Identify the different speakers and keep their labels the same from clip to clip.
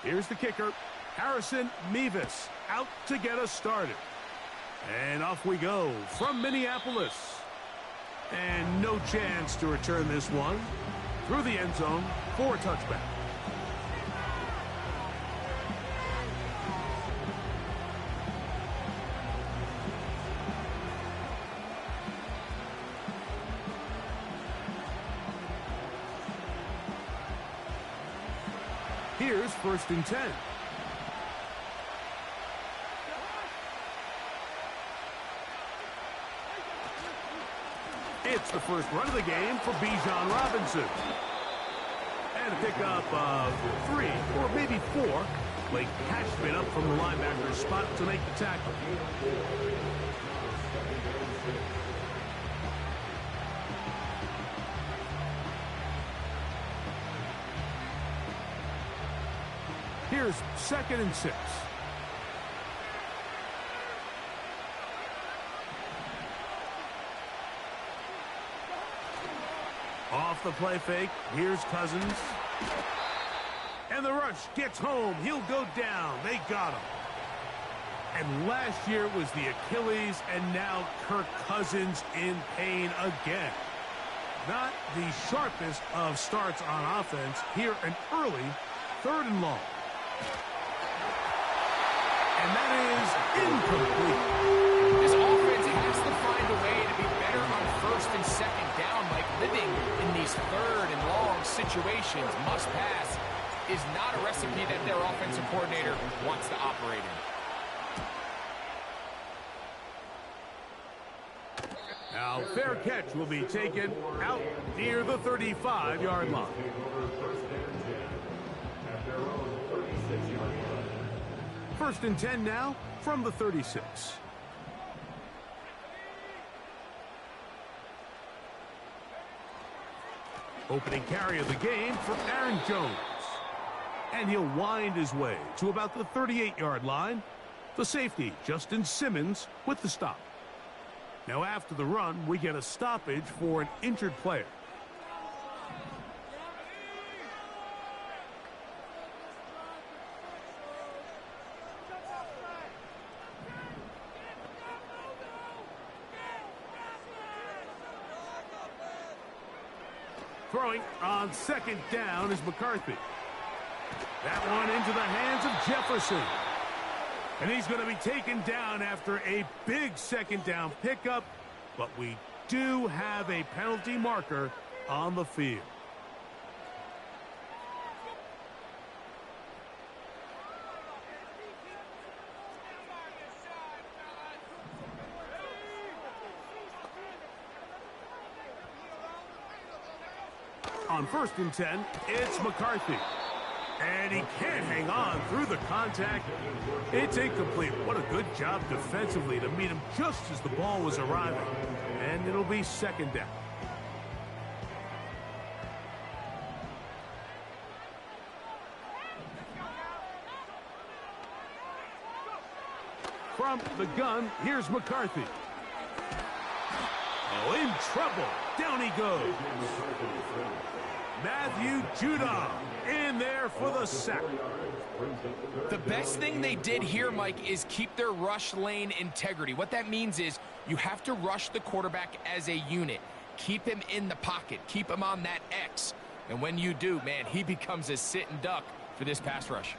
Speaker 1: Here's the kicker, Harrison Mevis, out to get us started. And off we go from Minneapolis. And no chance to return this one through the end zone for a touchback. Here's 1st and 10. It's the first run of the game for Bijan Robinson. And a pickup of 3 or maybe 4. Blake Cashman up from the linebacker spot to make the tackle. Here's 2nd and 6. Off the play fake, here's Cousins. And the rush gets home. He'll go down. They got him. And last year was the Achilles, and now Kirk Cousins in pain again. Not the sharpest of starts on offense. Here an early 3rd and long. And that is incomplete.
Speaker 2: This offense has to find a way to be better on 1st and 2nd down, like living in these 3rd and long situations. Must pass is not a recipe that their offensive coordinator wants to operate in.
Speaker 1: Now, fair catch will be taken out near the 35-yard line. First and 10 now from the 36. Opening carry of the game for Aaron Jones. And he'll wind his way to about the 38-yard line. The safety, Justin Simmons, with the stop. Now after the run, we get a stoppage for an injured player. Throwing on 2nd down is McCarthy. That one into the hands of Jefferson. And he's going to be taken down after a big 2nd down pickup. But we do have a penalty marker on the field. On 1st and 10, it's McCarthy. And he can't hang on through the contact. It's incomplete. What a good job defensively to meet him just as the ball was arriving. And it'll be 2nd down. From the gun, here's McCarthy. Oh, in trouble. Down he goes. Matthew Judon in there for the sack.
Speaker 2: The best thing they did here, Mike, is keep their rush lane integrity. What that means is you have to rush the quarterback as a unit. Keep him in the pocket. Keep him on that X. And when you do, man, he becomes a sitting duck for this pass rush.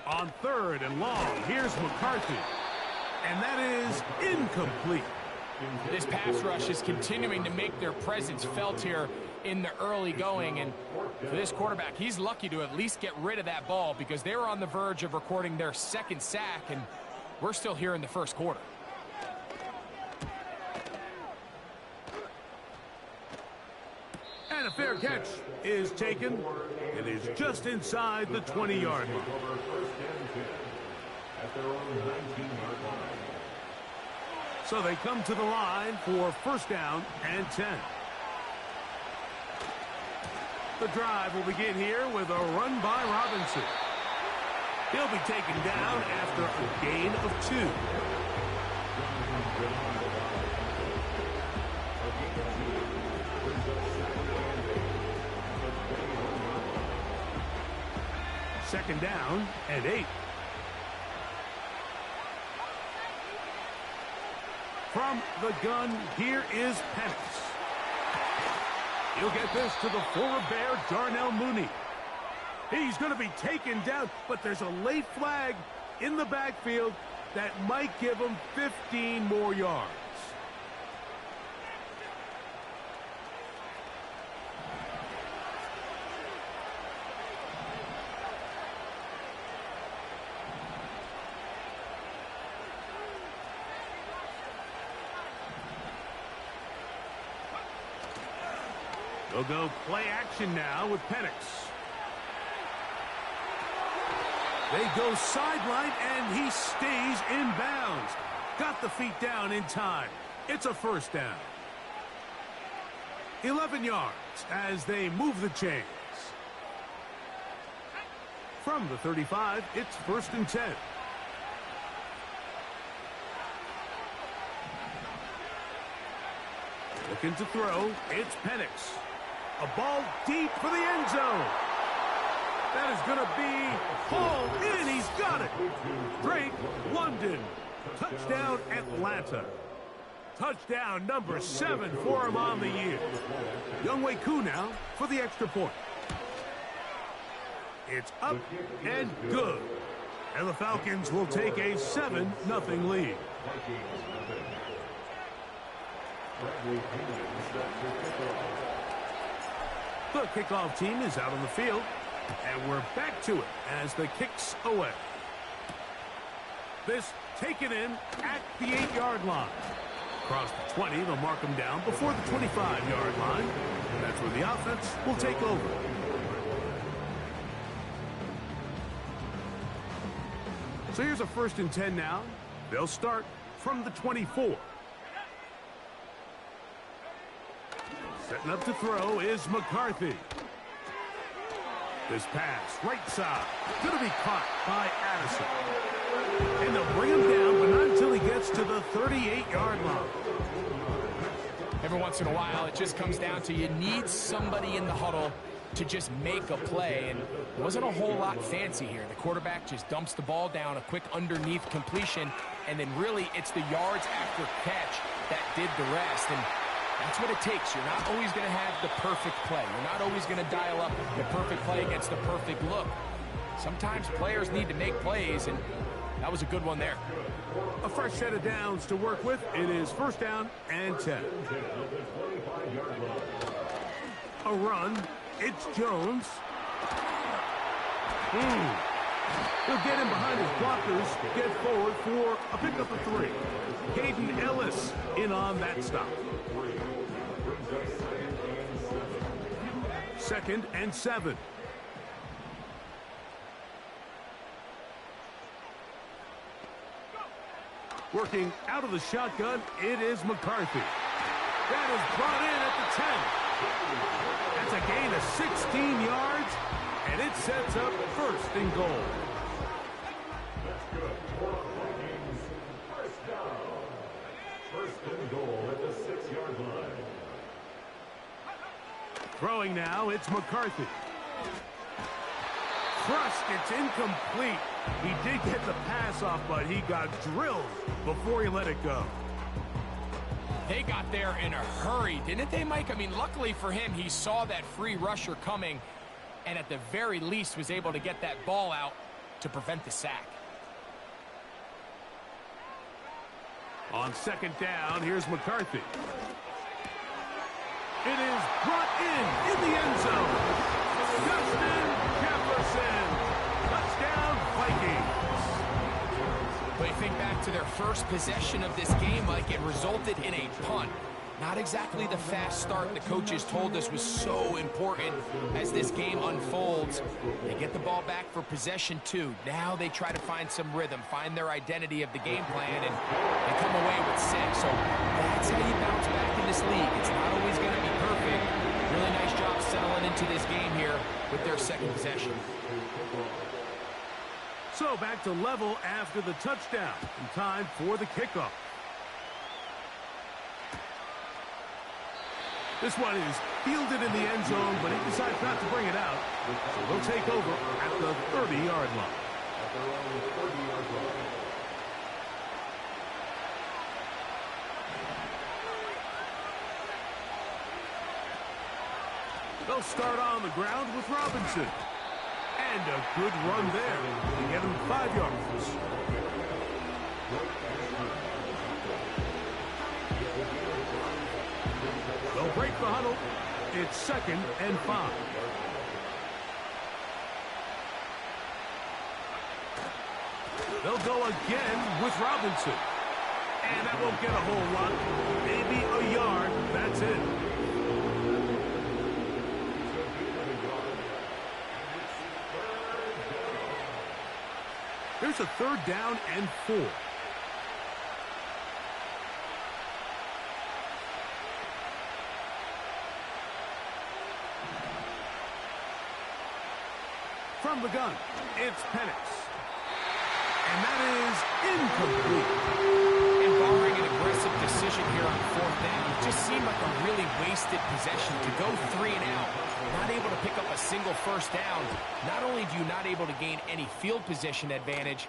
Speaker 1: On 3rd and long, here's McCarthy. And that is incomplete.
Speaker 2: This pass rush is continuing to make their presence felt here in the early going. And for this quarterback, he's lucky to at least get rid of that ball because they were on the verge of recording their 2nd sack, and we're still here in the 1st quarter.
Speaker 1: And a fair catch is taken. It is just inside the 20-yard line. So they come to the line for first down and 10. The drive will begin here with a run by Robinson. He'll be taken down after a gain of 2. Second down and 8. From the gun, here is Penix. He'll get this to the former Bear, Darnell Mooney. He's going to be taken down, but there's a late flag in the backfield that might give him 15 more yards. They'll go play action now with Penix. They go sideline, and he stays in bounds. Got the feet down in time. It's a first down. 11 yards as they move the chains. From the 35, it's first and 10. Looking to throw, it's Penix. A ball deep for the end zone. That is going to be hauled in. He's got it. Drake London. Touchdown, Atlanta. Touchdown number 7 for him on the year. Younghoe Koo now for the extra point. It's up and good. And the Falcons will take a 7-0 lead. The kickoff team is out on the field, and we're back to it as the kick's away. This taken in at the 8-yard line. Across the 20, they'll mark them down before the 25-yard line. That's where the offense will take over. So here's a first and 10 now. They'll start from the 24. Setting up to throw is McCarthy. This pass, right side, going to be caught by Addison. And they'll bring him down, but not until he gets to the 38-yard line.
Speaker 2: Every once in a while, it just comes down to you need somebody in the huddle to just make a play, and it wasn't a whole lot fancy here. The quarterback just dumps the ball down, a quick underneath completion, and then really it's the yards after catch that did the rest. And that's what it takes. You're not always going to have the perfect play. You're not always going to dial up the perfect play against the perfect look. Sometimes players need to make plays, and that was a good one there.
Speaker 1: A fresh set of downs to work with. It is first down and 10. A run. It's Jones. He'll get in behind his blockers, get forward for a pickup of 3. Caden Ellis in on that stop. Second and 7. Working out of the shotgun, it is McCarthy. That is brought in at the 10. That's a gain of 16 yards, and it sets up first and goal.
Speaker 3: That's good. For Vikings, first down. First and goal at the 6-yard line.
Speaker 1: Throwing now, it's McCarthy. Crushed, it's incomplete. He did get the pass off, but he got drilled before he let it go.
Speaker 2: They got there in a hurry, didn't they, Mike? I mean, luckily for him, he saw that free rusher coming, and at the very least was able to get that ball out to prevent the sack.
Speaker 1: On second down, here's McCarthy. It is brought in the end zone. Justin Jefferson. Touchdown, Vikings.
Speaker 2: But you think back to their first possession of this game, Mike, it resulted in a punt. Not exactly the fast start the coaches told us was so important as this game unfolds. They get the ball back for possession 2. Now they try to find some rhythm, find their identity of the game plan, and they come away with 6. So that's how you bounce back in this league. It's not always going to be perfect. Really nice job settling into this game here with their second possession.
Speaker 1: So back to level after the touchdown, and time for the kickoff. This one is fielded in the end zone, but he decides not to bring it out. So they'll take over at the 30-yard line. They'll start on the ground with Robinson. And a good run there to get him 5 yards. They'll break the huddle. It's 2nd and 5. They'll go again with Robinson. And that won't get a whole lot. Maybe a yard. That's it. There's a 3rd down and 4. From the gun, it's Penix. And that is incomplete.
Speaker 2: And barring an aggressive decision here on 4th down, it just seemed like a really wasted possession to go 3 and out. Not able to pick up a single 1st down. Not only do you not able to gain any field position advantage,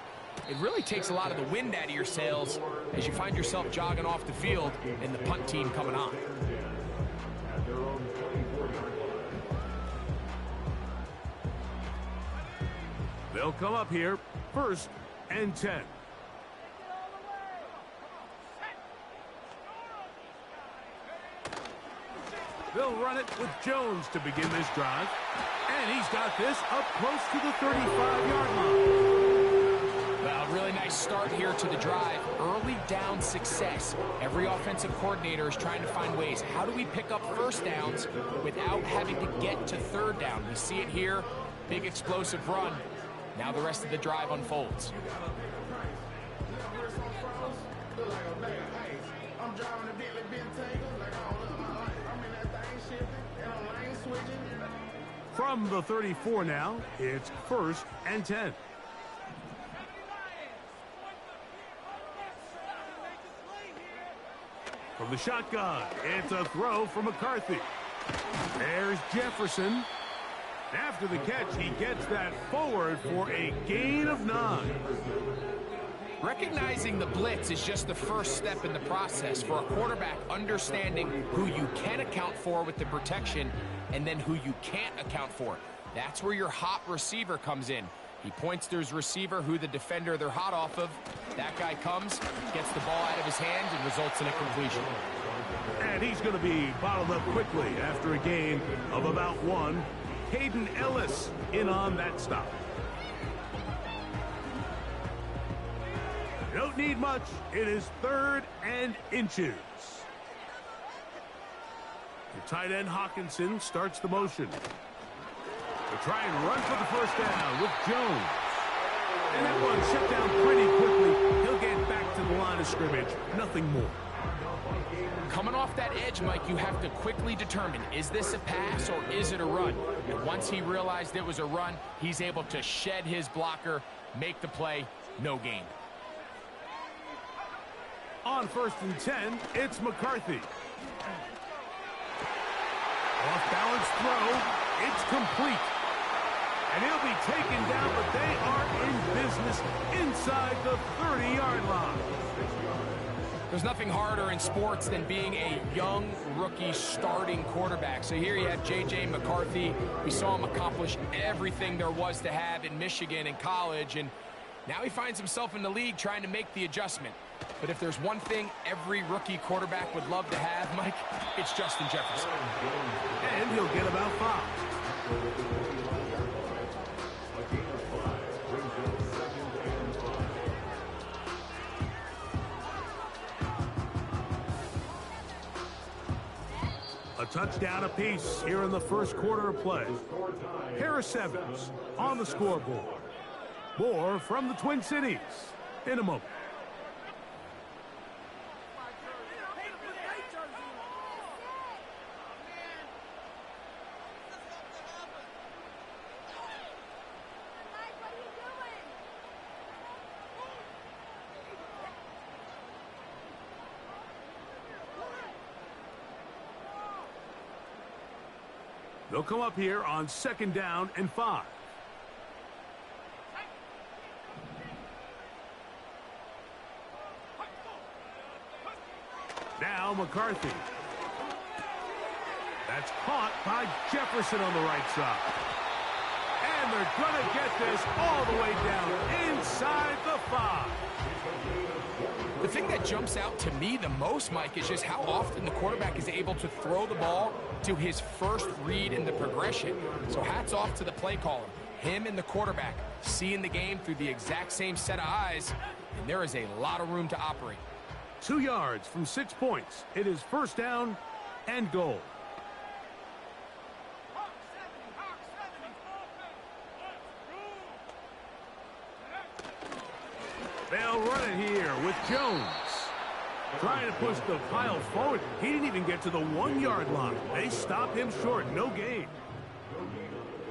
Speaker 2: it really takes a lot of the wind out of your sails as you find yourself jogging off the field and the punt team coming on.
Speaker 1: They'll come up here, 1st and 10. They'll run it with Jones to begin this drive. And he's got this up close to the 35-yard line.
Speaker 2: Well, really nice start here to the drive. Early down success. Every offensive coordinator is trying to find ways. How do we pick up 1st downs without having to get to 3rd down? We see it here. Big explosive run. Now the rest of the drive unfolds.
Speaker 1: From the 34 now, it's 1st and 10. From the shotgun, it's a throw from McCarthy. There's Jefferson. After the catch, he gets that forward for a gain of 9.
Speaker 2: Recognizing the blitz is just the first step in the process for a quarterback, understanding who you can account for with the protection and then who you can't account for. That's where your hot receiver comes in. He points to his receiver, who the defender they're hot off of. That guy comes, gets the ball out of his hand, and results in a completion.
Speaker 1: And he's going to be bottled up quickly after a gain of about 1. Hayden Ellis in on that stop. Don't need much. It is 3rd and inches. The tight end Hawkinson starts the motion. They try and run for the 1st down with Jones. And that one shut down pretty quickly. He'll get back to the line of scrimmage. Nothing more.
Speaker 2: Coming off that edge, Mike, you have to quickly determine, is this a pass or is it a run? And once he realized it was a run, he's able to shed his blocker, make the play, no gain.
Speaker 1: On 1st and 10, it's McCarthy. Off-balance throw. It's complete. And he'll be taken down, but they are in business inside the 30-yard line.
Speaker 2: There's nothing harder in sports than being a young rookie starting quarterback. So here you have J.J. McCarthy. We saw him accomplish everything there was to have in Michigan in college, and now he finds himself in the league trying to make the adjustment. But if there's one thing every rookie quarterback would love to have, Mike, it's Justin Jefferson.
Speaker 1: And he'll get about 5. touchdown apiece here in the first quarter of play. Harris Evans on the scoreboard. More from the Twin Cities in a moment. They'll come up here on 2nd down and 5. Now McCarthy. That's caught by Jefferson on the right side. And they're going to get this all the way down inside the 5.
Speaker 2: The thing that jumps out to me the most, Mike, is just how often the quarterback is able to throw the ball to his first read in the progression. So hats off to the play caller. Him and the quarterback seeing the game through the exact same set of eyes, and there is a lot of room to operate.
Speaker 1: 2 yards from 6 points. It is 1st down and goal. They'll run it here with Jones. Trying to push the pile forward. He didn't even get to the 1-yard line. They stopped him short. No gain.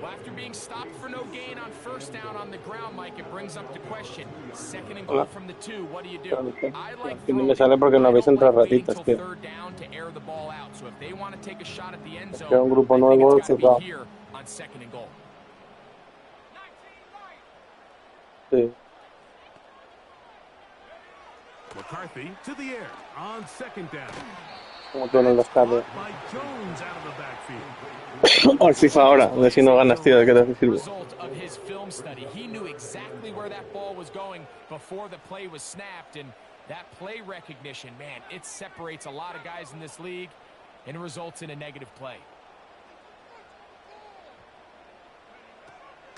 Speaker 2: Well, after being stopped for no gain on 1st down on the ground, Mike, it brings up the question. 2nd and goal from the 2. What do you do? I like throwing.
Speaker 4: Me sale porque no habéis entrado ratitas, tío.
Speaker 2: 3rd down to air the ball out. So if they want to take a shot at the end zone,
Speaker 4: un grupo
Speaker 2: I think
Speaker 4: nuevo
Speaker 2: it's got to
Speaker 4: cerrado.
Speaker 2: be here on 2nd and goal.
Speaker 4: Sí.
Speaker 1: McCarthy to the air on 2nd down.
Speaker 4: Como tú no lo sabes.
Speaker 1: By Jones out of the backfield.
Speaker 4: O el FIFA ahora, a ver si no ganas, tío, ¿de qué te sirve?
Speaker 2: Result of his film study. He knew exactly where that ball was going before the play was snapped, and that play recognition, man, it separates a lot of guys in this league and results in a negative play.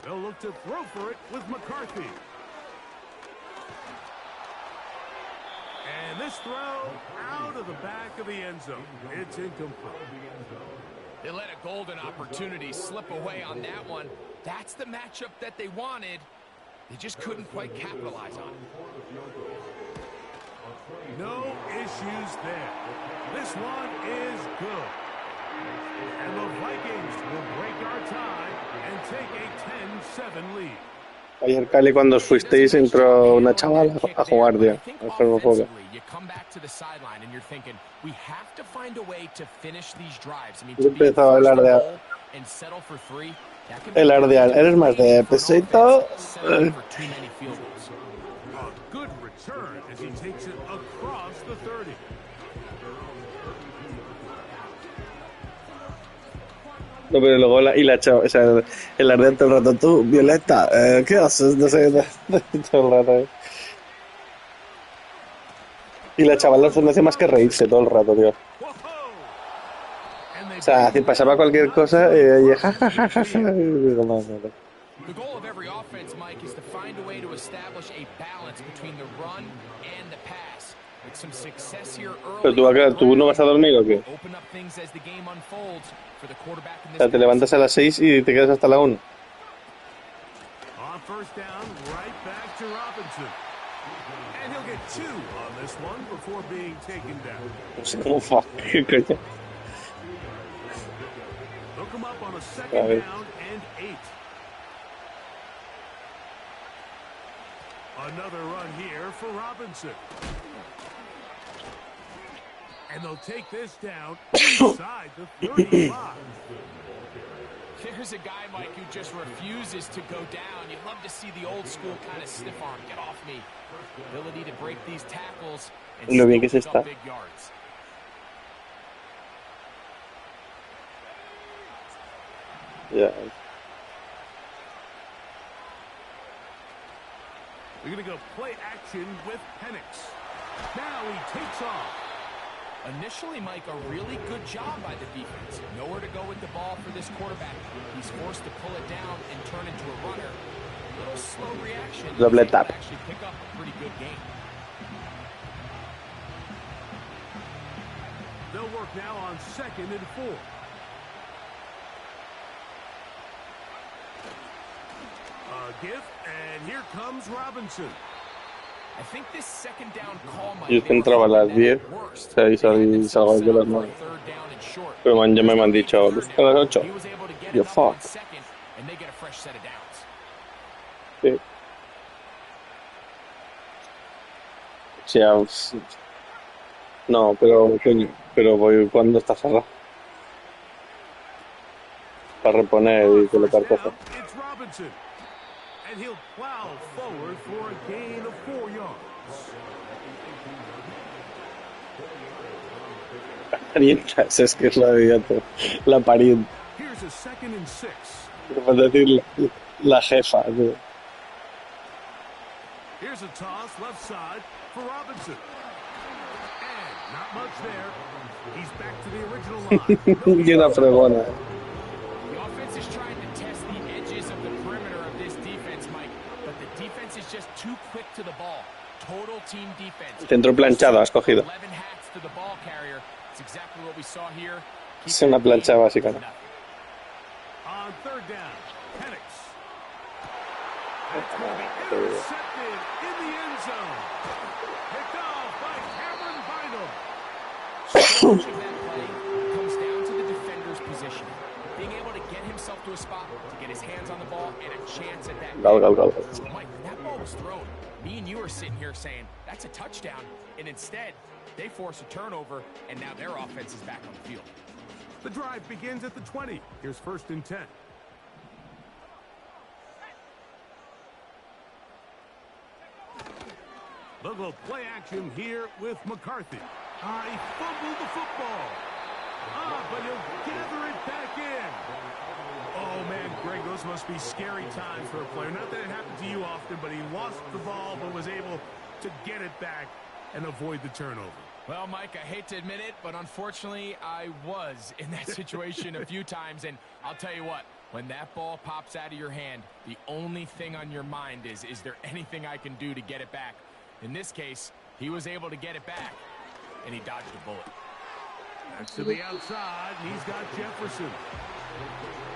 Speaker 1: They'll look to throw for it with McCarthy. And this throw out of the back of the end zone. It's incomplete.
Speaker 2: They let a golden opportunity slip away on that one. That's the matchup that they wanted. They just couldn't quite capitalize on it.
Speaker 1: No issues there. This one is good. And the Vikings will break our tie and take a 10-7 lead.
Speaker 4: Ayer, Cali, cuando fuisteis, entró una chavala a jugar, tío, al germofobia.
Speaker 2: You come back to the sideline and you're thinking, we have to find a way to finish these drives. I mean,
Speaker 4: Yo empezaba a hablar de...
Speaker 2: and settle for 3.
Speaker 4: El ardeal, eres más de pesito.
Speaker 1: A good return as he takes it across the 30.
Speaker 4: No, pero luego la chava, o sea, el ardeal todo el rato, tú, Violeta, ¿qué haces? No sé, todo el rato. Y la chavala no hacía más que reírse todo el rato, tío. O sea, si pasaba cualquier cosa, y jajajaja.
Speaker 2: The goal of every offense, Mike, is to find a way to establish a balance between the run and the pass. With some success here early.
Speaker 4: Pero tú no vas a dormir, ¿o qué?
Speaker 2: Open up things as the game unfolds for the quarterback in
Speaker 4: O sea, te levantas a las 6 y te quedas hasta la 1.
Speaker 1: On 1st down, right back to Robinson. And he'll get 2 on this one before being taken down.
Speaker 4: ¿Cómo fuck? ¿Qué coño?
Speaker 1: They'll come up on a 2nd down and 8. Another run here for Robinson. And they'll take this down inside the 35.
Speaker 2: Here's a guy, Mike, who just refuses to go down. You'd love to see the old school kind of stiff arm. Get off me. Ability to break these tackles and
Speaker 4: Lo bien que se
Speaker 2: still pick
Speaker 4: está.
Speaker 2: up big yards.
Speaker 4: Ya.
Speaker 1: They're going to go play action with Penix. Now he takes off.
Speaker 2: Initially, Mike, a really good job by the defense. Nowhere to go with the ball for this quarterback. He's forced to pull it down and turn into a runner. A little slow reaction.
Speaker 4: Double
Speaker 2: He's able
Speaker 4: tap.
Speaker 2: to actually pick up a pretty good game.
Speaker 1: They'll work now on 2nd and 4. A gift, and here comes Robinson.
Speaker 2: I think this second down call might
Speaker 4: Yo es que entraba a las 10, o sea, y salgo de las 9. Pero ya me han dicho, pues a las 8. Yo, fuck. Sí. O sea, no, pero coño, pero voy cuando está cerrado. Para reponer y colocar cosas.
Speaker 1: It's Robinson. And he'll plow forward for a gain of 4 yards.
Speaker 4: Parientas, es que es la idiota. La parienta.
Speaker 1: Here's a 2nd and 6.
Speaker 4: Por decir la jefa, tío.
Speaker 1: Here's a toss left side for Robinson. And not much there. He's back to the original line.
Speaker 4: Y una fregona.
Speaker 2: The offense is trying to test the edges of the perimeter of this defense, Mike, but the defense is just too quick to the ball. Total team defense.
Speaker 4: Centro planchado, has cogido.
Speaker 2: 11 hats to the ball carrier. It's exactly what we saw here.
Speaker 4: Es una plancha básica.
Speaker 1: On 3rd down, Penix. It's going to be intercepted in the end zone. Picked off by Cameron Bynum.
Speaker 2: So much of that play comes down to the defender's position. Being able to get himself to a spot, to get his hands on the ball, and a chance at that.
Speaker 4: Go.
Speaker 2: Mike, when that ball was thrown, me and you are sitting here saying, that's a touchdown. And instead, they force a turnover, and now their offense is back on the field.
Speaker 1: The drive begins at the 20. Here's 1st and 10. They'll go play action here with McCarthy. He fumbled the football. But he'll gather it back in. Oh, man, Greg, those must be scary times for a player. Not that it happened to you often, but he lost the ball but was able to get it back and avoid the turnover.
Speaker 2: Well, Mike, I hate to admit it, but unfortunately, I was in that situation a few times, and I'll tell you what, when that ball pops out of your hand, the only thing on your mind is there anything I can do to get it back? In this case, he was able to get it back, and he dodged a bullet.
Speaker 1: Back to the outside, and he's got Jefferson.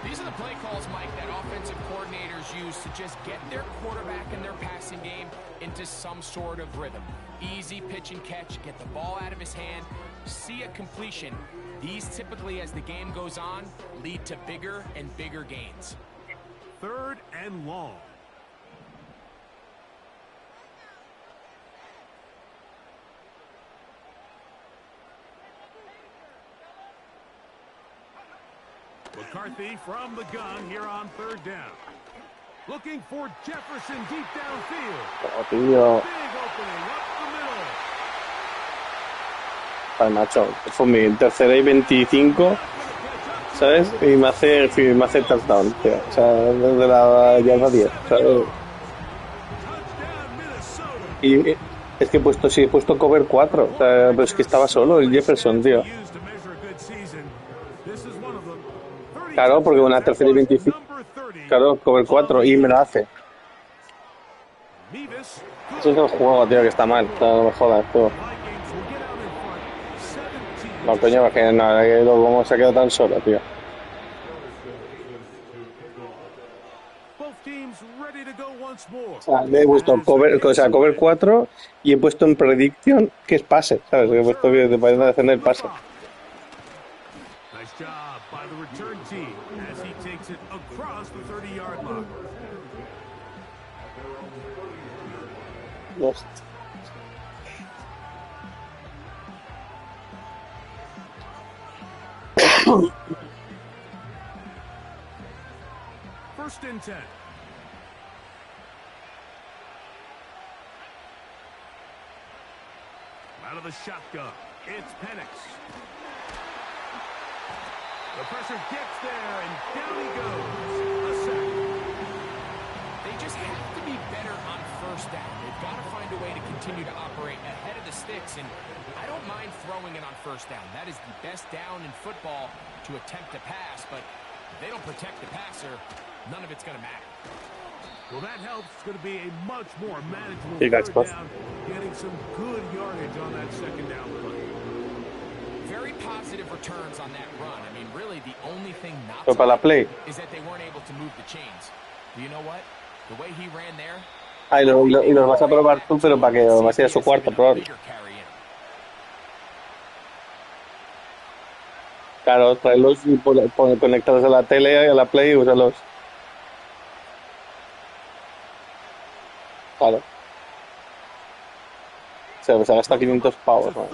Speaker 2: These are the play calls, Mike, that offensive coordinators use to just get their quarterback and their passing game into some sort of rhythm. Easy pitch and catch, get the ball out of his hand, see a completion. These typically, as the game goes on, lead to bigger and bigger gains.
Speaker 1: 3rd and long. McCarthy from the gun here on 3rd down. Looking for Jefferson deep downfield.
Speaker 4: Oh, tío.
Speaker 1: Big opening up the middle.
Speaker 4: Ay, macho, fue mi 3rd y 25, ¿sabes? Y me hace touchdown, tío. O sea, desde la yarda 10, ¿sabes?
Speaker 1: Touchdown Minnesota.
Speaker 4: Y es que he puesto cover 4, o sea, pero es que estaba solo el Jefferson, tío. Claro, porque una 3rd y 25. Claro, cover 4 y me lo hace. Eso es el juego, tío, que está mal. No me jodas, tío. No, coño, es que nada, que como se ha quedado tan solo, tío. O sea, he puesto cover 4 y he puesto en prediction que es pase, ¿sabes? Que he puesto que te pueden defender el pase.
Speaker 1: Nice job by the return team as he takes it across the 30-yard line.
Speaker 4: Lost.
Speaker 1: First and 10. Out of the shotgun, it's Penix. The pressure gets there, and down he goes. A sack.
Speaker 2: They just have to be better on 1st down. They've got to find a way to continue to operate ahead of the sticks, and I don't mind throwing it on 1st down. That is the best down in football to attempt to pass, but if they don't protect the passer, none of it's going to matter.
Speaker 1: Well, that helps. It's going to be a much more manageable
Speaker 4: You got
Speaker 1: 3rd down, getting some good yardage on that 2nd down play.
Speaker 2: Very positive returns on that run. I mean, really, the only thing not
Speaker 4: Pero para la play.
Speaker 2: is that they weren't able to move the chains. Do you know what? The way he ran there.
Speaker 4: Ah, y los vas a probar tú, pero para que va a ser su cuarto probarlo. Claro, tráelos y conectarlos a la tele, a la Play y úsalos. Claro. Se gasta 500 pavos, ¿no?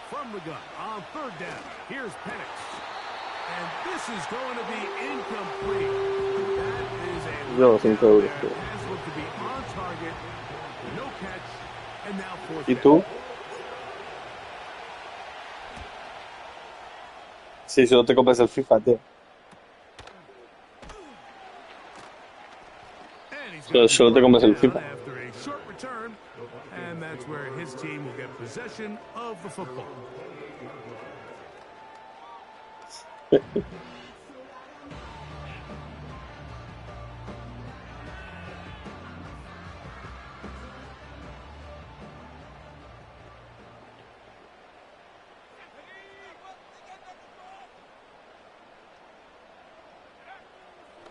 Speaker 1: From the gun on third down. Here's Penix. And this is going to be incomplete. That is a
Speaker 4: Yo, 5 euros.
Speaker 1: pass looked to be on target. No catch. And now fourth
Speaker 4: ¿Y
Speaker 1: down.
Speaker 4: tú? Sí, solo te compras el FIFA, tío.
Speaker 1: And he's gonna
Speaker 4: Solo te
Speaker 1: be
Speaker 4: compras el
Speaker 1: brought down
Speaker 4: FIFA.
Speaker 1: after a short return. And that's where his team will get possession of the football.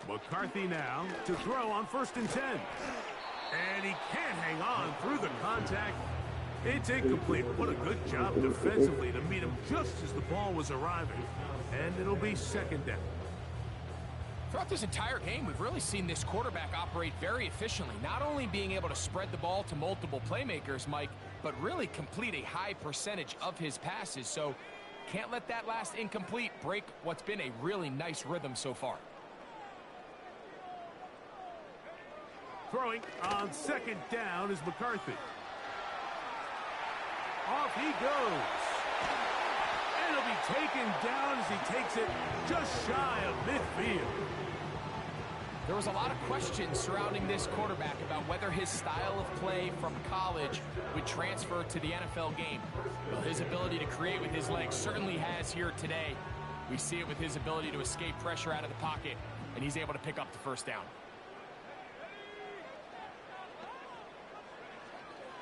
Speaker 1: McCarthy now to throw on 1st and 10. And he can't hang on through the contact. It's incomplete. What a good job defensively to meet him just as the ball was arriving. And it'll be 2nd down.
Speaker 2: Throughout this entire game, we've really seen this quarterback operate very efficiently, not only being able to spread the ball to multiple playmakers, Mike, but really complete a high percentage of his passes. So can't let that last incomplete break what's been a really nice rhythm so far.
Speaker 1: Throwing on 2nd down is McCarthy. Off he goes. And he'll be taken down as he takes it just shy of midfield.
Speaker 2: There was a lot of questions surrounding this quarterback about whether his style of play from college would transfer to the NFL game. Well, his ability to create with his legs certainly has here today. We see it with his ability to escape pressure out of the pocket, and he's able to pick up the 1st down.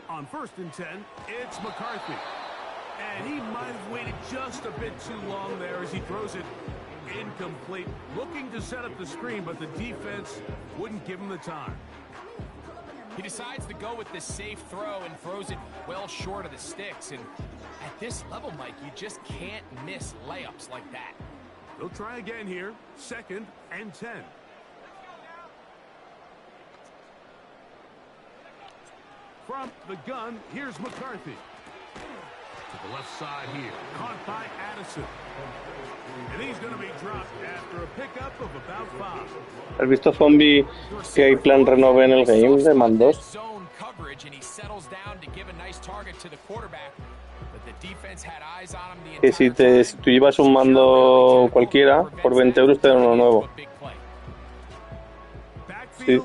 Speaker 1: On 1st and 10, it's McCarthy. And he might have waited just a bit too long there as he throws it incomplete. Looking to set up the screen, but the defense wouldn't give him the time.
Speaker 2: He decides to go with this safe throw and throws it well short of the sticks. And at this level, Mike, you just can't miss layups like that.
Speaker 1: They'll try again here. 2nd and 10. From the gun, here's McCarthy. To the left side here. Caught by Addison. And he's going to be dropped after a pickup of about 5.
Speaker 4: ¿Has visto, Zombie, que hay plan renove en el game de mandos?
Speaker 2: Zone coverage, and he settles down to give a nice target to the quarterback. But the defense had eyes on him the
Speaker 4: Que si
Speaker 2: entire
Speaker 4: tú llevas un mando cualquiera, por 20 euros te dan uno nuevo. Sí.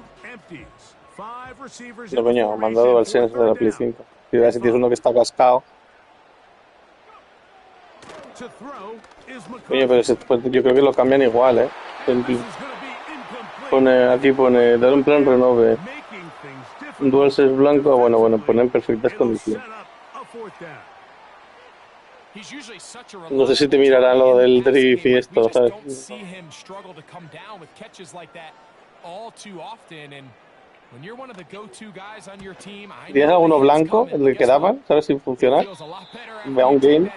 Speaker 4: No, coño, mandado al Sense de la Play 5. Si tienes uno que está cascado. Coño, pero yo creo que lo cambian igual, ¿eh? Aquí pone, dar un plan renove. Un DualSense blanco, bueno, pone en perfectas condiciones. No sé si te mirarán lo del drift y esto, ¿sabes? ¿Tienes alguno blanco, el que quedaban? ¿Sabes si funciona? Ve a un game,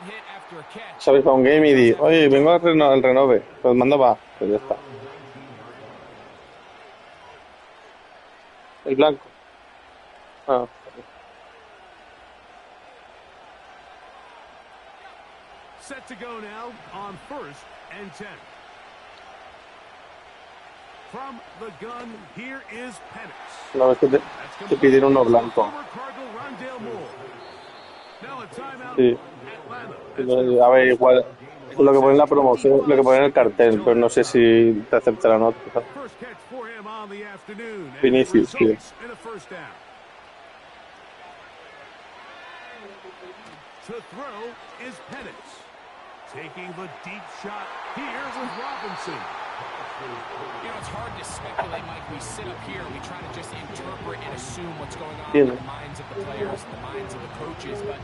Speaker 4: ¿sabes? Va a un game y di, oye, vengo al renove. Pues mando va, pues ya está. El blanco. Ah.
Speaker 1: Set to go now on 1st and 10. From the gun, here is Penix.
Speaker 4: No, es que te pidieron uno blanco. Sí. A ver, igual lo que pone en la promoción, lo que pone en el cartel, pero no sé si te aceptarán otro. Vinicius, sí.
Speaker 1: To throw is Penix. Taking the deep shot here with Robinson.
Speaker 2: You know, it's hard to speculate, Mike. We sit up here and we try to just interpret and assume what's going on in the minds of the players, the minds of the coaches, but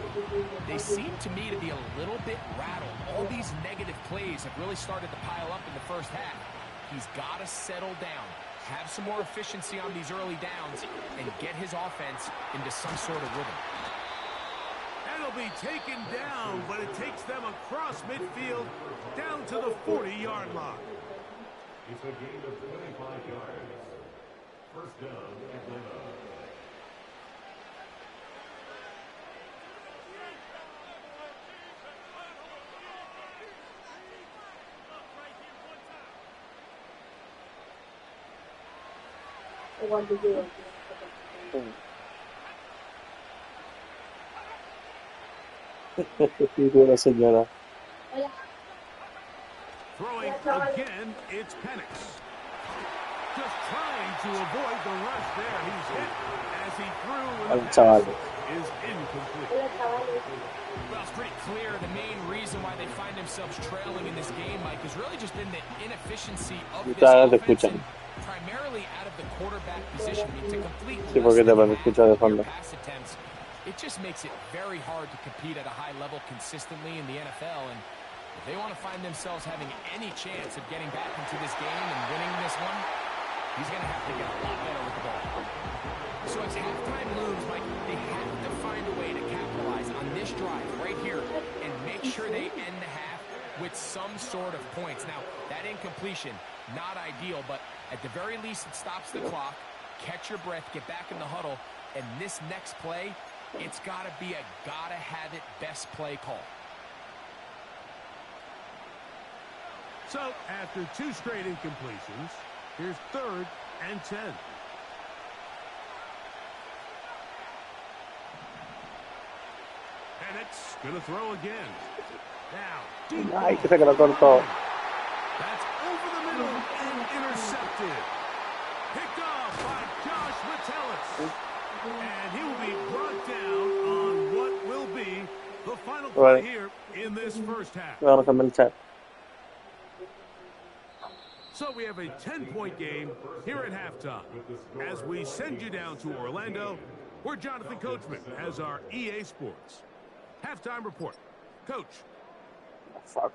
Speaker 2: they seem to me to be a little bit rattled. All these negative plays have really started to pile up in the first half. He's got to settle down, have some more efficiency on these early downs, and get his offense into some sort of rhythm.
Speaker 1: And it'll be taken down, but it takes them across midfield down to the 40-yard line.
Speaker 3: It's a gain of 25 yards. First down, Atlanta.
Speaker 4: Buena señora.
Speaker 1: Throwing again, it's Penix. Just trying to avoid the rush there. He's hit as he threw when the pass is incomplete.
Speaker 2: Well, it's pretty clear the main reason why they find themselves trailing in this game, Mike, has really just been the inefficiency of this offense, and primarily out of the quarterback position. I mean, to complete pass attempts, it just makes it very hard to compete at a high level consistently in the NFL, and if they want to find themselves having any chance of getting back into this game and winning this one, he's going to have to get a lot better with the ball. So as halftime looms, Mike, they have to find a way to capitalize on this drive right here and make sure they end the half with some sort of points. Now, that incompletion, not ideal, but at the very least it stops the clock. Catch your breath, get back in the huddle, and this next play, it's got to be a gotta-have-it best play call.
Speaker 1: So, after two straight incompletions, here's 3rd and 10. Penix going to throw again. Now, deep
Speaker 4: Ay, que se quedó corto.
Speaker 1: That's over the middle and intercepted. Picked off by Josh Metellus. And he will be brought down on what will be the final play here in this first half.
Speaker 4: Vamos a comenzar.
Speaker 1: So we have a 10-point game here at halftime. As we send you down to Orlando, where Jonathan Coachman has our EA Sports halftime report. Coach.
Speaker 4: Fuck.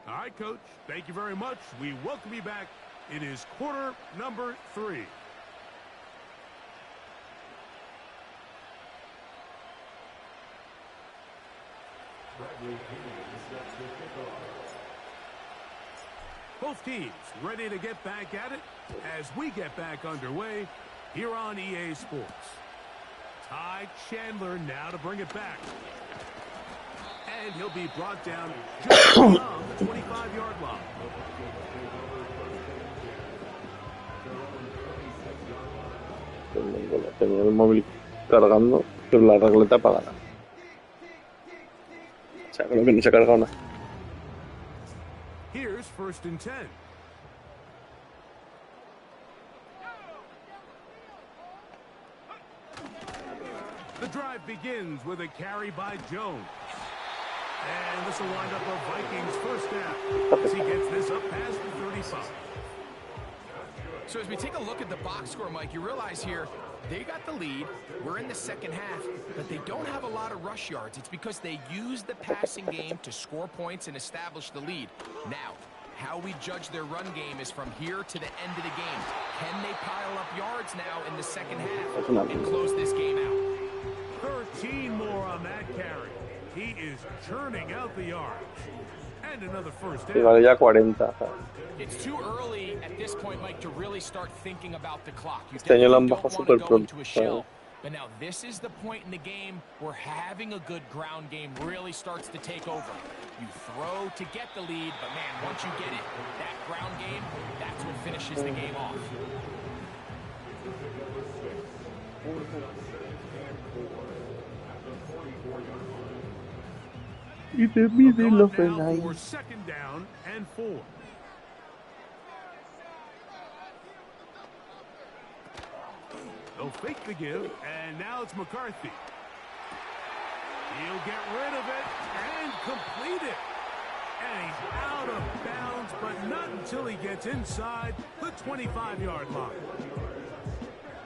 Speaker 1: All right, Coach. Thank you very much. We welcome you back. It is quarter number 3. Both teams ready to get back at it as we get back underway here on EA Sports. Ty Chandler now to bring it back. And he'll be brought down just beyond the 25-yard line.
Speaker 4: Tenía el móvil cargando, pero la regleta apagada. O sea, creo que ni se ha cargado nada.
Speaker 1: Here's 1st and 10. The drive begins with a carry by Jones. And this will wind up a Vikings first down as he gets this up past the 35.
Speaker 2: So as we take a look at the box score, Mike, you realize here they got the lead. We're in the second half, but they don't have a lot of rush yards. It's because they use the passing game to score points and establish the lead. Now, how we judge their run game is from here to the end of the game. Can they pile up yards now in the second half and close this game out?
Speaker 1: 13 more on that carry. He is churning out the yards. And another first down.
Speaker 4: Y vale ya 40.
Speaker 2: It's too early at this point, Mike, to really start thinking about the clock. You
Speaker 4: Este año lo han
Speaker 2: don't
Speaker 4: bajado
Speaker 2: want to
Speaker 4: súper
Speaker 2: go into a
Speaker 4: pronto.
Speaker 2: shell. But now this is the point in the game where having a good ground game really starts to take over. You throw to get the lead, but man, once you get it, that ground game, that's what finishes the game off.
Speaker 4: Y te mide
Speaker 1: Gone
Speaker 4: los
Speaker 1: now
Speaker 4: penales.
Speaker 1: for 2nd down and 4. They'll fake the give, and now it's McCarthy. He'll get rid of it and complete it. And he's out of bounds, but not until he gets inside the 25-yard line.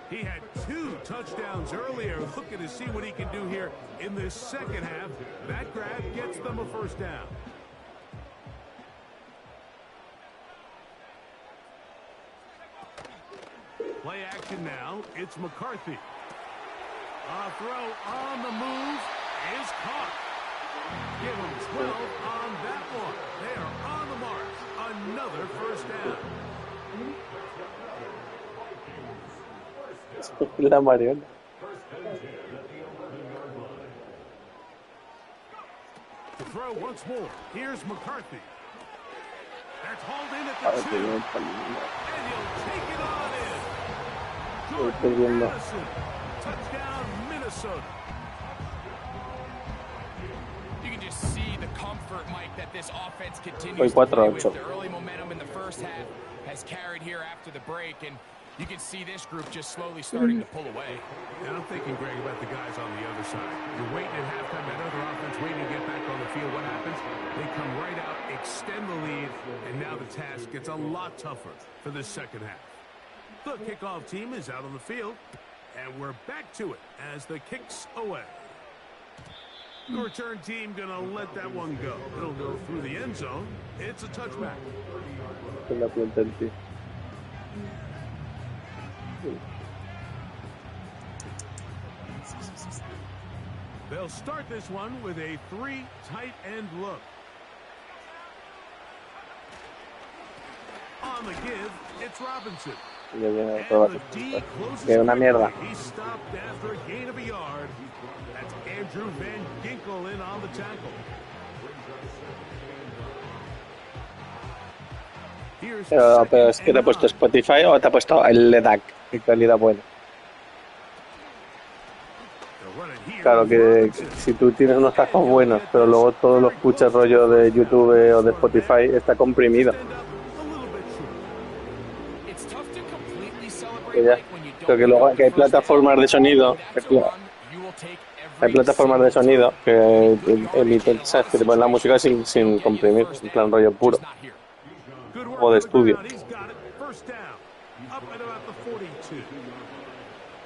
Speaker 1: He had 2 touchdowns earlier, looking to see what he can do here in this second half. That grab gets them a first down. Play action now. It's McCarthy. A throw on the move is caught. Give them 12 on that one. They are on the mark. Another first down.
Speaker 4: La Mariona.
Speaker 1: To throw once more. Here's McCarthy. That's hauled in at the 2. And he'll take it on in. Jordan Madison. Touchdown, Minnesota.
Speaker 2: You can just see the comfort, Mike, that this offense continues
Speaker 4: Hoy
Speaker 2: to play
Speaker 4: 4-8.
Speaker 2: with. The early momentum in the first half has carried here after the break, and you can see this group just slowly starting to pull away.
Speaker 1: And I'm thinking, Greg, about the guys on the other side. You're waiting at halftime, that other offense waiting to get back on the field. What happens? They come right out, extend the lead, and now the task gets a lot tougher for this second half. The kickoff team is out on the field, and we're back to it as the kick's away. The return team going to let that one go. It'll go through the end zone. It's a touchback. They'll start this one with a 3 tight end look. On the give, it's Robinson.
Speaker 4: Que una mierda.
Speaker 1: He stopped after a gain of a yard. That's Andrew Van Ginkel in on the tackle.
Speaker 4: Pero es que te ha puesto Spotify o te ha puesto el LEDAC. Qué calidad buena. Claro que si tú tienes unos cascos buenos, pero luego todo lo escuchas rollo de YouTube o de Spotify, está comprimido. Que ya, creo que luego que hay plataformas de sonido, que emiten, ¿sabes? Que te ponen la música sin comprimir, en plan rollo puro, o de estudio.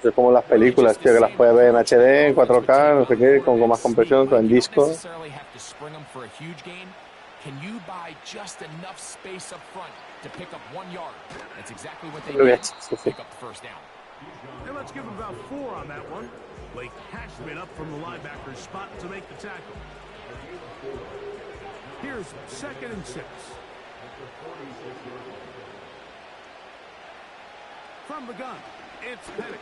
Speaker 4: Es como las películas, tío, que las puedes ver en HD, en 4K, no sé qué, con más compresión, con disco.
Speaker 2: Can you buy just enough space up front to pick up 1 yard? That's exactly what they
Speaker 4: Creo que
Speaker 2: did
Speaker 4: sí,
Speaker 2: to
Speaker 4: sí.
Speaker 2: pick up the first down.
Speaker 1: And let's give him about 4 on that one. Blake Cashman up from the linebacker's spot to make the tackle. Here's 2nd and 6. From the gun, it's Penix.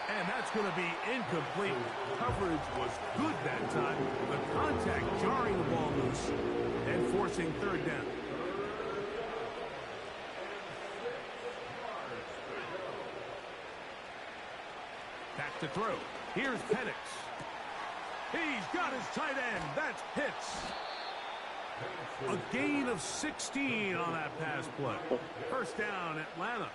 Speaker 1: And that's going to be incomplete. Coverage was good that time. The contact jarring the ball loose and forcing 3rd down. Back to throw. Here's Penix. He's got his tight end. That's Pitts. A gain of 16 on that pass play. First down, Atlanta.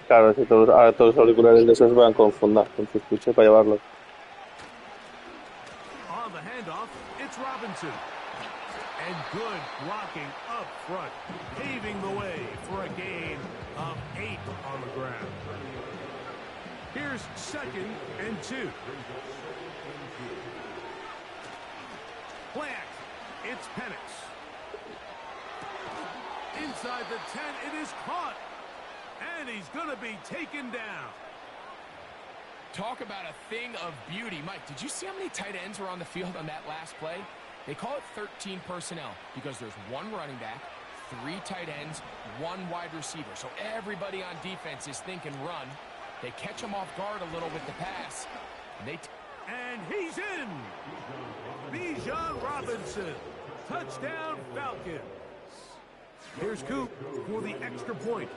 Speaker 4: Claro, si ahora todos los auriculares de esos van con funda, con su escucha para llevarlos.
Speaker 1: On the handoff, it's Robinson. And good blocking up front, paving the way for a gain of 8 on the ground. Here's 2nd and 2. Play action. It's Penix. Inside the 10, it is caught. And he's going to be taken down.
Speaker 2: Talk about a thing of beauty. Mike, did you see how many tight ends were on the field on that last play? They call it 13 personnel because there's 1 running back, 3 tight ends, 1 wide receiver. So everybody on defense is thinking run. They catch him off guard a little with the pass.
Speaker 1: And he's in. Bijan Robinson. Touchdown Falcons. Here's Coop for the extra point.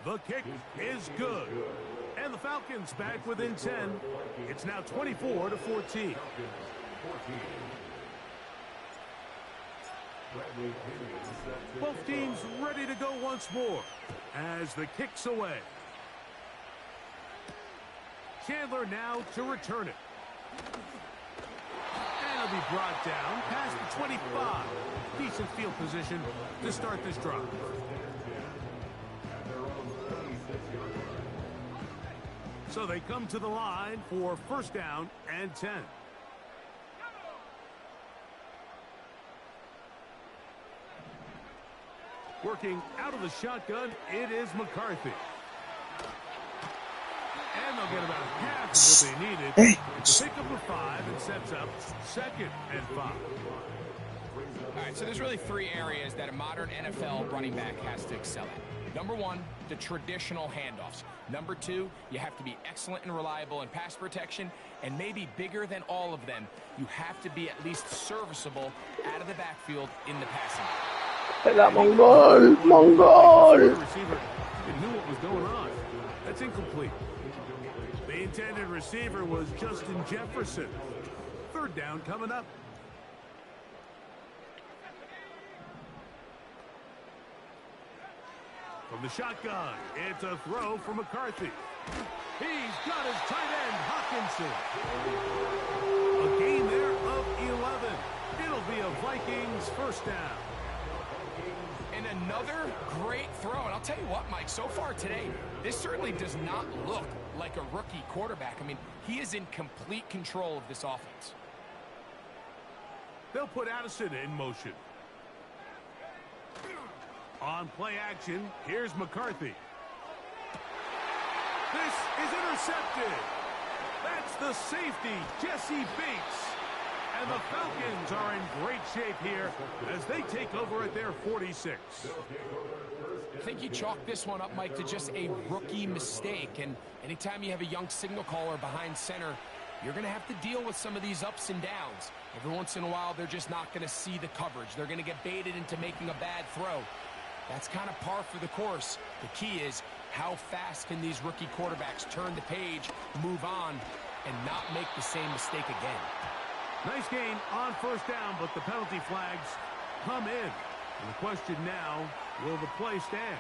Speaker 1: The kick is good. And the Falcons back within 10. It's now 24-14. Both teams ready to go once more as the kick's away. Chandler now to return it. And it'll be brought down past the 25. Decent field position to start this drive. So they come to the line for first down and 10. Working out of the shotgun, it is McCarthy. And they'll get about half of what they needed to pick up a 5 and sets up 2nd and 5.
Speaker 2: All right, so there's really 3 areas that a modern NFL running back has to excel at. Number 1, the traditional handoffs. Number 2, you have to be excellent and reliable in pass protection. And maybe bigger than all of them, you have to be at least serviceable out of the backfield in the passing game.
Speaker 4: ¡La Mongol! ¡Mongol!
Speaker 1: The receiver knew what was going on. That's incomplete. The intended receiver was Justin Jefferson. 3rd down coming up. From the shotgun, it's a throw for McCarthy. He's got his tight end, Hawkinson. A gain there of 11. It'll be a Vikings first down.
Speaker 2: And another great throw. And I'll tell you what, Mike, so far today, this certainly does not look like a rookie quarterback. I mean, he is in complete control of this offense.
Speaker 1: They'll put Addison in motion. On play action, here's McCarthy. This is intercepted. That's the safety, Jesse Bates. And the Falcons are in great shape here as they take over at their 46.
Speaker 2: I think you chalk this one up, Mike, to just a rookie mistake. And anytime you have a young signal caller behind center, you're going to have to deal with some of these ups and downs. Every once in a while, they're just not going to see the coverage. They're going to get baited into making a bad throw. That's kind of par for the course. The key is how fast can these rookie quarterbacks turn the page, move on, and not make the same mistake again.
Speaker 1: Nice gain on first down, but the penalty flags come in. And the question now, will the play stand?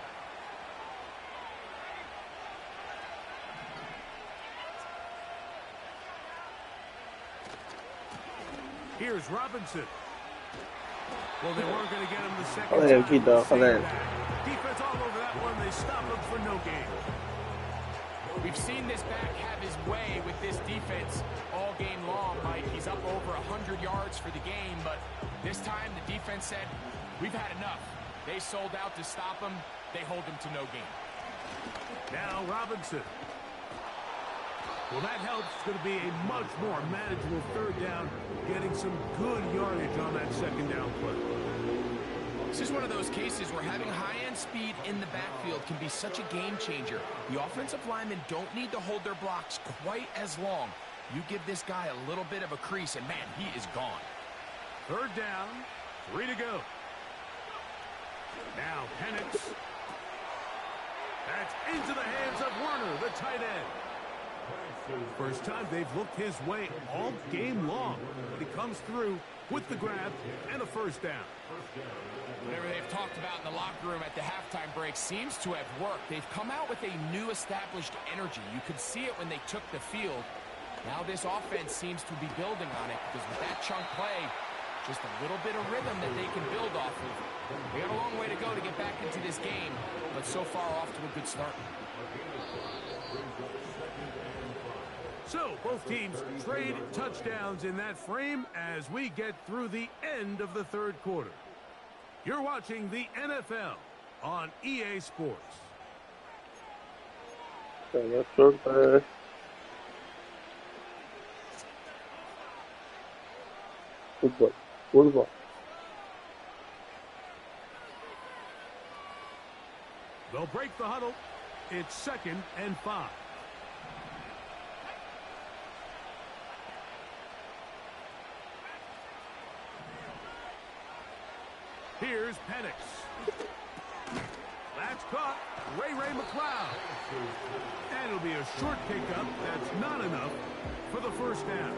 Speaker 1: Here's Robinson. Well, they weren't going to get him the second
Speaker 4: Joder,
Speaker 1: time.
Speaker 4: Quito, joder.
Speaker 1: Defense all over that one. They stop him for no gain.
Speaker 2: We've seen this back have his way with this defense all game long, Mike. He's up over 100 yards for the game, but this time the defense said, we've had enough. They sold out to stop him. They hold him to no gain.
Speaker 1: Now Robinson. Well, that helps. It's going to be a much more manageable 3rd down, getting some good yardage on that 2nd down play.
Speaker 2: This is one of those cases where having high-end speed in the backfield can be such a game changer. The offensive linemen don't need to hold their blocks quite as long. You give this guy a little bit of a crease, and man, he is gone.
Speaker 1: 3rd down, 3 to go. Now Penix. That's into the hands of Werner, the tight end. First time they've looked his way all game long. But he comes through with the grab and a first down.
Speaker 2: Whatever they've talked about in the locker room at the halftime break seems to have worked. They've come out with a new established energy. You could see it when they took the field. Now this offense seems to be building on it because with that chunk play, just a little bit of rhythm that they can build off of. They got a long way to go to get back into this game, but so far off to a good start.
Speaker 1: So, both teams trade touchdowns in that frame as we get through the end of the 3rd quarter. You're watching the NFL on EA Sports.
Speaker 4: Fútbol, fútbol.
Speaker 1: They'll break the huddle. It's 2nd and 5. Here's Penix. That's caught. Ray McLeod. And it'll be a short pickup. That's not enough for the first down.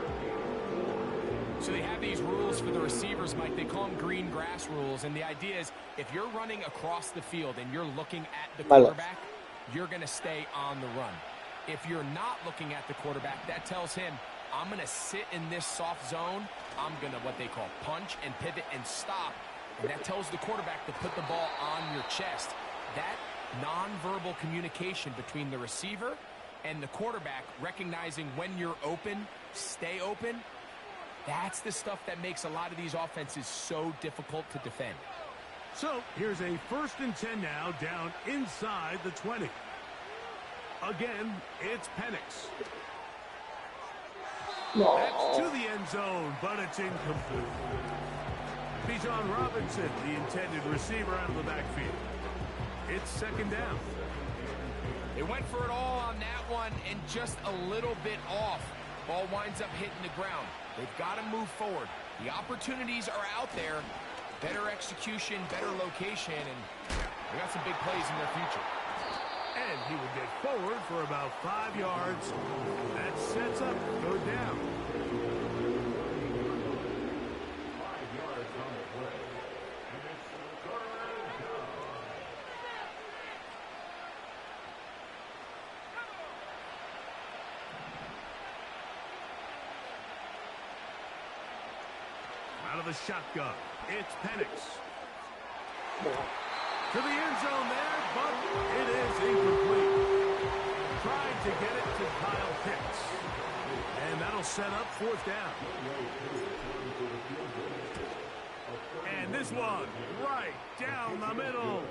Speaker 2: So they have these rules for the receivers, Mike. They call them green grass rules. And the idea is if you're running across the field and you're looking at the quarterback, you're going to stay on the run. If you're not looking at the quarterback, that tells him, I'm going to sit in this soft zone. I'm going to what they call punch and pivot and stop. And that tells the quarterback to put the ball on your chest. That nonverbal communication between the receiver and the quarterback, recognizing when you're open, stay open, that's the stuff that makes a lot of these offenses so difficult to defend.
Speaker 1: So here's a 1st and 10 now, down inside the 20. Again, it's Penix. That's to the end zone, but it's incomplete. Bijan Robinson, the intended receiver, out of the backfield. It's 2nd down.
Speaker 2: They went for it all on that one and just a little bit off. Ball winds up hitting the ground. They've got to move forward. The opportunities are out there. Better execution, better location, and they got some big plays in their future.
Speaker 1: And he will get forward for about 5 yards. That sets up 3rd down.
Speaker 3: 5 yards on the play. And it's 3rd down.
Speaker 1: Out of the shotgun, it's Penix. To the end zone there, but it is incomplete. Trying to get it to Kyle Pitts. And that'll set up 4th down. And this one, right down the middle.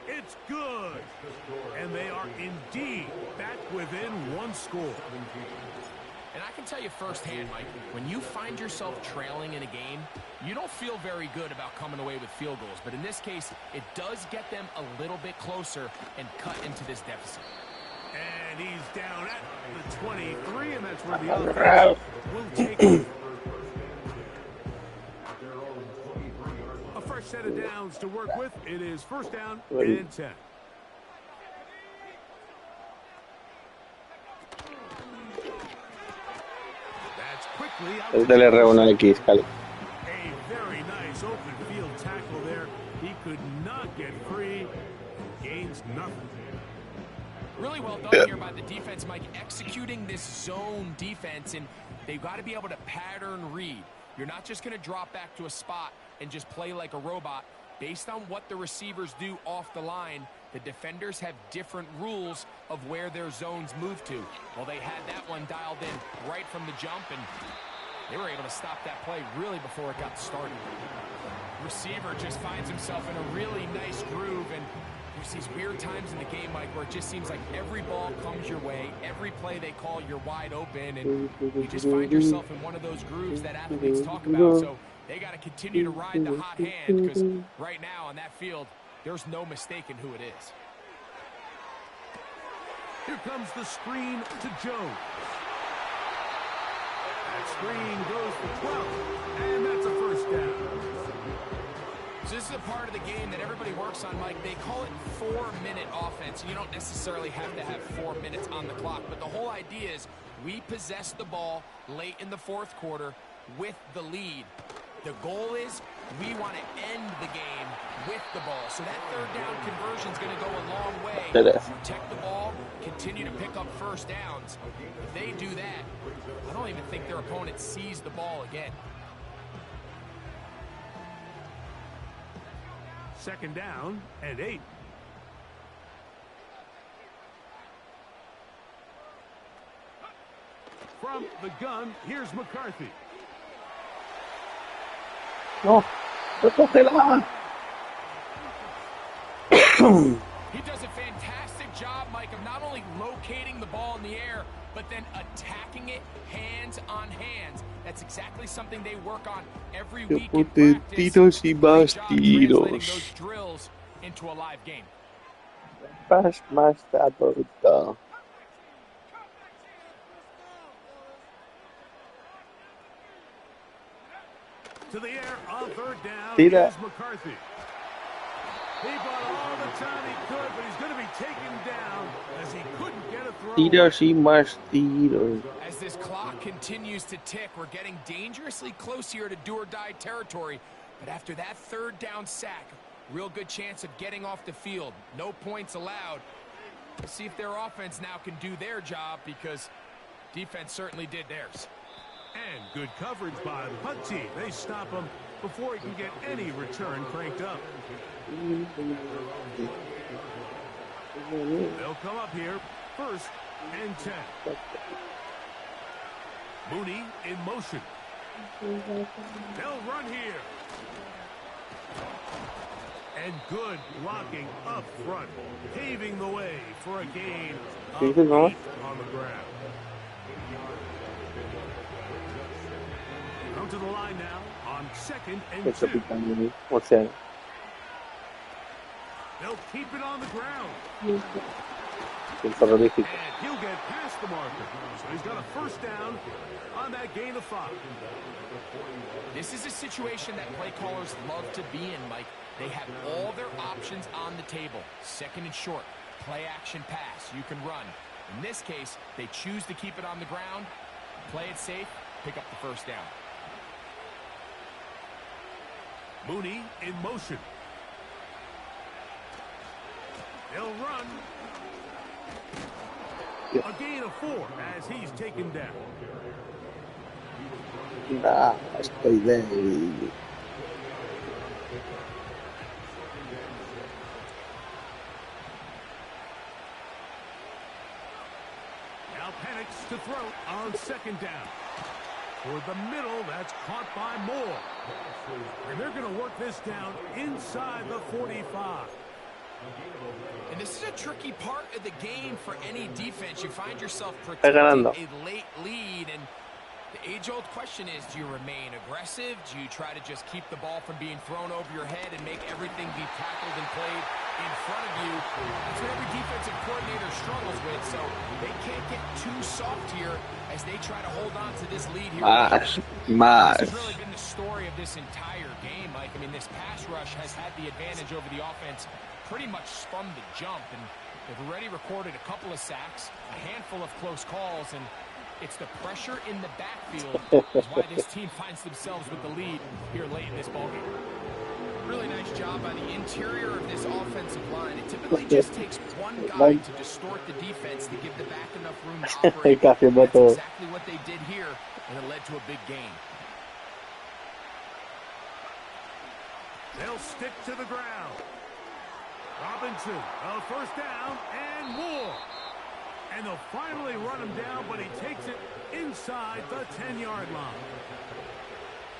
Speaker 1: It's good. And they are indeed back within 1 score.
Speaker 2: And I can tell you firsthand, Mike, when you find yourself trailing in a game, you don't feel very good about coming away with field goals. But in this case, it does get them a little bit closer and cut into this deficit.
Speaker 1: And he's down at the 23, and that's where the offense will take it. A fresh set of downs to work with. It is 1st down and 10.
Speaker 4: El del R1X, Cali.
Speaker 1: A very nice open field tackle there. He could not get free. Gains nothing.
Speaker 2: Really well done here by the defense, Mike, executing this zone defense, and they've got to be able to pattern read. You're not just going to drop back to a spot and just play like a robot. Based on what the receivers do off the line, the defenders have different rules of where their zones move to. Well, they had that one dialed in right from the jump, and they were able to stop that play really before it got started. Receiver just finds himself in a really nice groove, and there's these weird times in the game, Mike, where it just seems like every ball comes your way, every play they call, you're wide open, and you just find yourself in one of those grooves that athletes talk about. So they got to continue to ride the hot hand, because right now on that field, there's no mistaking who it is.
Speaker 1: Here comes the screen to Jones. That screen goes for 12, and that's a 1st down.
Speaker 2: So this is a part of the game that everybody works on, Mike. They call it 4-minute offense. You don't necessarily have to have 4 minutes on the clock, but the whole idea is we possess the ball late in the 4th quarter with the lead. The goal is we want to end the game with the ball. So that 3rd down conversion is going to go a long way. Protect the ball, continue to pick up 1st downs. If they do that, I don't even think their opponent sees the ball again.
Speaker 1: 2nd down and 8. From the gun, here's McCarthy.
Speaker 4: No, recógela.
Speaker 2: He does a fantastic job, Mike, of not only locating the ball in the air, but then attacking it hands on hands. That's exactly something they work on every week in practice. Great job translating those drills into a live game.
Speaker 4: Pass más adulto.
Speaker 1: To the air on 3rd down
Speaker 4: Tira.
Speaker 1: is McCarthy. He bought all the time he could, but he's going to be taken down as he couldn't get a throw.
Speaker 4: Tiros y más tiros.
Speaker 2: As this clock continues to tick, we're getting dangerously close here to do-or-die territory. But after that third down sack, real good chance of getting off the field. No points allowed. Let's see if their offense now can do their job, because defense certainly did theirs.
Speaker 1: And good coverage by the punt team. They stop him before he can get any return cranked up. They'll come up here, 1st and 10. Mooney in motion. They'll run here. And good blocking up front, paving the way for a gain of 8 on the ground. Come to the line now on 2nd and 2.
Speaker 4: What's that?
Speaker 1: They'll keep it on the ground.
Speaker 4: It's horrific.
Speaker 1: And he'll get past the marker. So he's got a 1st down on that gain of 5.
Speaker 2: This is a situation that play callers love to be in, Mike. They have all their options on the table. 2nd and short, play action pass. You can run. In this case, they choose to keep it on the ground, play it safe, pick up the 1st down.
Speaker 1: Mooney in motion. They'll run. A gain of 4 as he's taken down.
Speaker 4: Ah, estoy débil.
Speaker 1: Now panics to throw on 2nd down. Toward the middle, that's caught by Moore. And they're going to work this down inside the 45.
Speaker 2: And this is a tricky part of the game for any defense. You find yourself protecting a late lead, and the age-old question is, do you remain aggressive? Do you try to just keep the ball from being thrown over your head and make everything be tackled and played in front of you? That's what every defensive coordinator struggles with, so they can't get too soft here as they try to hold on to this lead here. This has really been the story of this entire game, Mike. I mean, this pass rush has had the advantage over the offense pretty much from the jump, and they've already recorded a couple of sacks, a handful of close calls, and it's the pressure in the backfield is why this team finds themselves with the lead here late in this ballgame. Really nice job by the interior of this offensive line. It typically just takes one guy to distort the defense to give the back enough room to operate. That's exactly what they did here, and it led to a big gain.
Speaker 1: They'll stick to the ground. Robinson, a 1st down, and more. And they'll finally run him down, but he takes it inside the 10-yard line.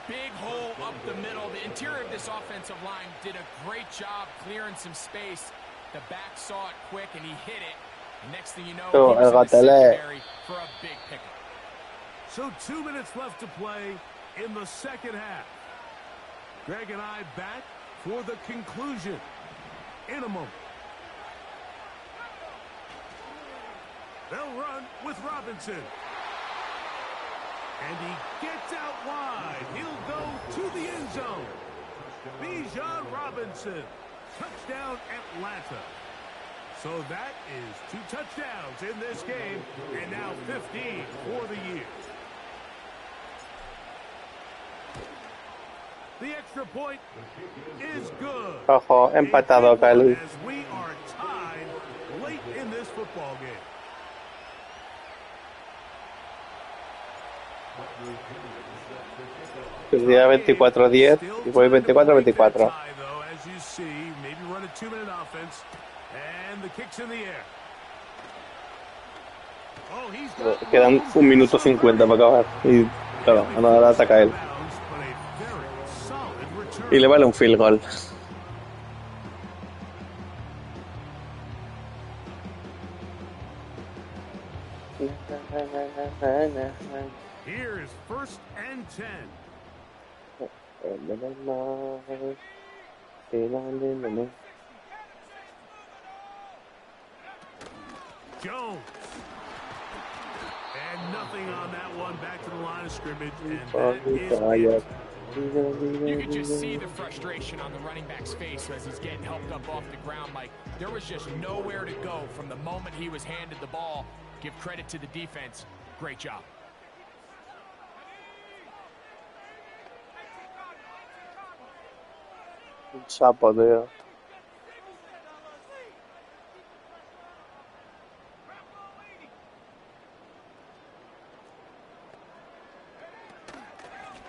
Speaker 2: Big hole up the middle. The interior of this offensive line did a great job clearing some space. The back saw it quick, and he hit it. And next thing you know, he was in the secondary for a big pickup.
Speaker 1: So 2 minutes left to play in the 2nd half. Greg and I back for the conclusion in a moment. They'll run with Robinson. And he gets out wide. He'll go to the end zone. Bijan Robinson. Touchdown, Atlanta. So that is 2 touchdowns in this game, and now 15 for the year. The extra point is good.
Speaker 4: Ojo, empatado, Cali.
Speaker 1: As we are tied late in this football game.
Speaker 4: Perdía 24-10 y voy 24-24.
Speaker 1: As you see, maybe run a 2-minute offense, and the kick's in the air. Oh, he's got
Speaker 4: Quedan 1 minuto 50 para acabar. Y claro, ahora ataca él. Y le vale un field goal.
Speaker 1: Here's 1st and 10. Jones. And nothing on that one. Back to the line of scrimmage. And that is it.
Speaker 2: You could just see the frustration on the running back's face as he's getting helped up off the ground, Mike. There was just nowhere to go from the moment he was handed the ball. Give credit to the defense. Great job.
Speaker 4: Un sapo, tío.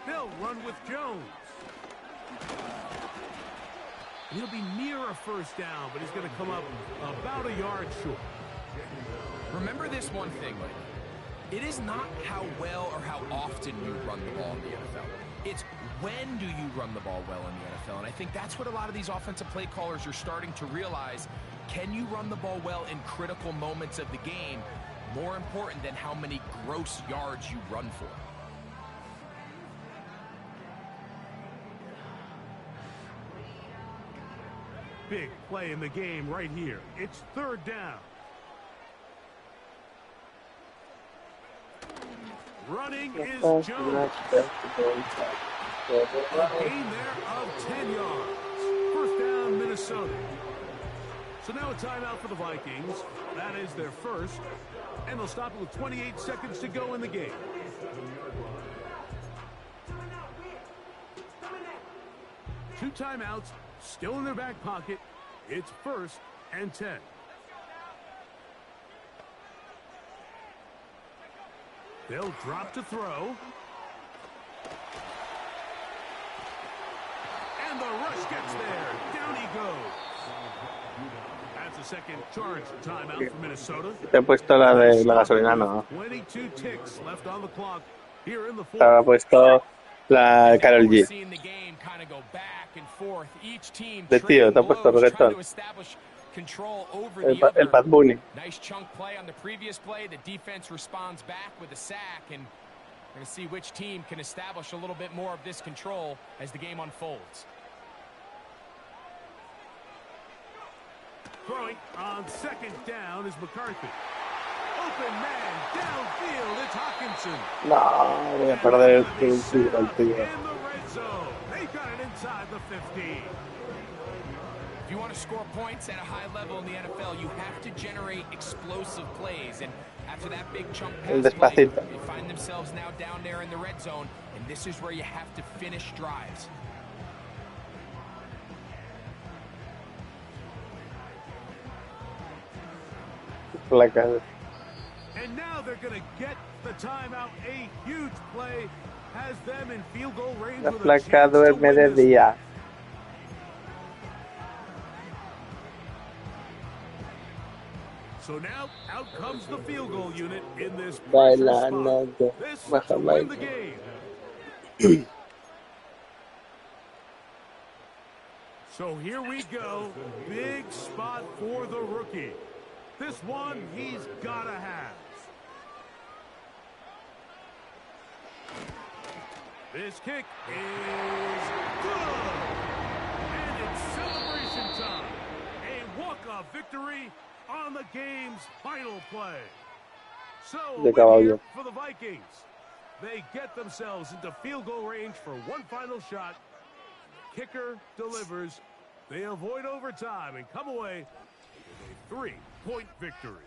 Speaker 1: They'll run with Jones. He'll be near a first down, but he's going to come up about a yard short.
Speaker 2: Remember this one thing, Mike. It is not how well or how often you run the ball in the NFL. It's when do you run the ball well in the NFL. And I think that's what a lot of these offensive play callers are starting to realize. Can you run the ball well in critical moments of the game? More important than how many gross yards you run for.
Speaker 1: Big play in the game right here. It's third down. Running is Jones. A gain there of 10 yards. First down, Minnesota. So now a timeout for the Vikings. That is their first. And they'll stop it with 28 seconds to go in the game. Two timeouts, still in their back pocket. It's first and 10. They'll drop to throw. And the rush gets there. Down he goes. That's a second charge timeout for Minnesota.
Speaker 4: Te he puesto la de la gasolina, no.
Speaker 1: 22 ticks left on the clock here in the
Speaker 4: Te
Speaker 1: fourth.
Speaker 4: ha puesto la Karol G. De tío, te ha puesto reggaetón. El Bad Bunny.
Speaker 2: Nice chunk play on the previous play. The defense responds back with a sack, and we're going to see which team can establish a little bit more of this control as the game unfolds.
Speaker 1: Throwing on second down is McCarthy. Open man downfield. It's Hawkinson.
Speaker 4: No, voy a perder el tiro, el tío.
Speaker 1: In the red zone. They got it inside the 15.
Speaker 2: If you want to score points at a high level in the NFL, you have to generate explosive plays. And after that big chunk pass play, they find themselves now down there in the red zone. And this is where you have to finish drives.
Speaker 1: And now they're going to get the timeout. A huge play has them in field goal range with a chance to win this one. So now out comes the field goal unit in this pressure spot. This to win the game. So here we go. Big spot for the rookie. This one he's got to have. This kick is good. And it's celebration time. A walk-off victory on the game's final play. So, a win here for the Vikings. They get themselves into field goal range for one final shot. Kicker delivers. They avoid overtime and come away with a 3-point victory.